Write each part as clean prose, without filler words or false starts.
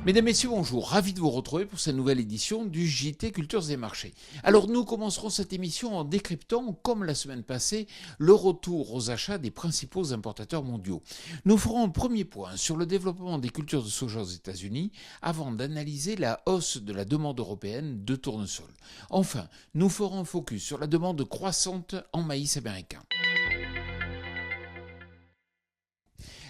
Mesdames, Messieurs, bonjour. Ravi de vous retrouver pour cette nouvelle édition du JT Cultures et Marchés. Alors, nous commencerons cette émission en décryptant, comme la semaine passée, le retour aux achats des principaux importateurs mondiaux. Nous ferons un premier point sur le développement des cultures de soja aux États-Unis avant d'analyser la hausse de la demande européenne de tournesol. Enfin, nous ferons un focus sur la demande croissante en maïs américain.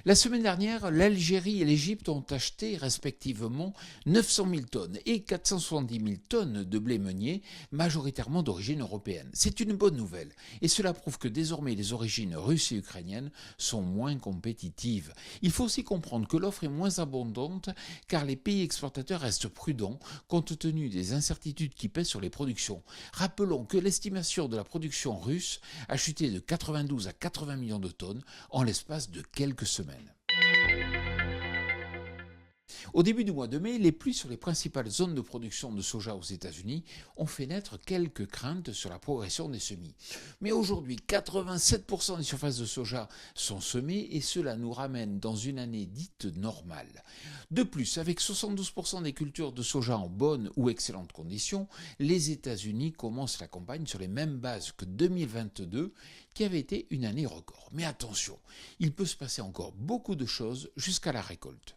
La semaine dernière, l'Algérie et l'Égypte ont acheté respectivement 900 000 tonnes et 470 000 tonnes de blé meunier, majoritairement d'origine européenne. C'est une bonne nouvelle et cela prouve que désormais les origines russes et ukrainiennes sont moins compétitives. Il faut aussi comprendre que l'offre est moins abondante car les pays exportateurs restent prudents compte tenu des incertitudes qui pèsent sur les productions. Rappelons que l'estimation de la production russe a chuté de 92 à 80 millions de tonnes en l'espace de quelques semaines. Au début du mois de mai, les pluies sur les principales zones de production de soja aux États-Unis ont fait naître quelques craintes sur la progression des semis. Mais aujourd'hui, 87% des surfaces de soja sont semées et cela nous ramène dans une année dite normale. De plus, avec 72% des cultures de soja en bonnes ou excellentes conditions, les États-Unis commencent la campagne sur les mêmes bases que 2022, qui avait été une année record. Mais attention, il peut se passer encore beaucoup de choses jusqu'à la récolte.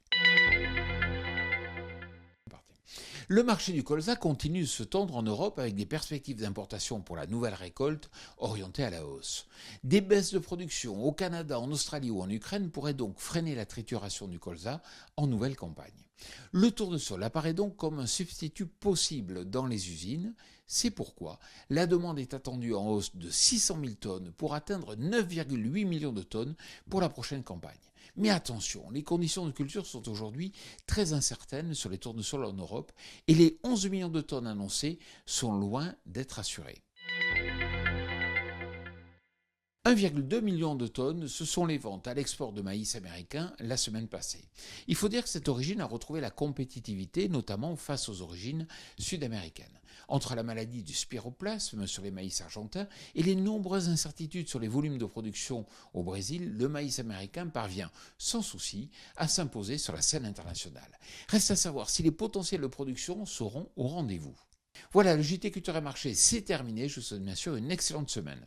Le marché du colza continue de se tendre en Europe avec des perspectives d'importation pour la nouvelle récolte orientées à la hausse. Des baisses de production au Canada, en Australie ou en Ukraine pourraient donc freiner la trituration du colza en nouvelle campagne. Le tournesol apparaît donc comme un substitut possible dans les usines. C'est pourquoi la demande est attendue en hausse de 600 000 tonnes pour atteindre 9,8 millions de tonnes pour la prochaine campagne. Mais attention, les conditions de culture sont aujourd'hui très incertaines sur les tournesols en Europe et les 11 millions de tonnes annoncées sont loin d'être assurées. 1,2 million de tonnes, ce sont les ventes à l'export de maïs américain la semaine passée. Il faut dire que cette origine a retrouvé la compétitivité, notamment face aux origines sud-américaines. Entre la maladie du spiroplasme sur les maïs argentins et les nombreuses incertitudes sur les volumes de production au Brésil, le maïs américain parvient, sans souci, à s'imposer sur la scène internationale. Reste à savoir si les potentiels de production seront au rendez-vous. Voilà, le JT Culture et Marché, c'est terminé. Je vous souhaite bien sûr une excellente semaine.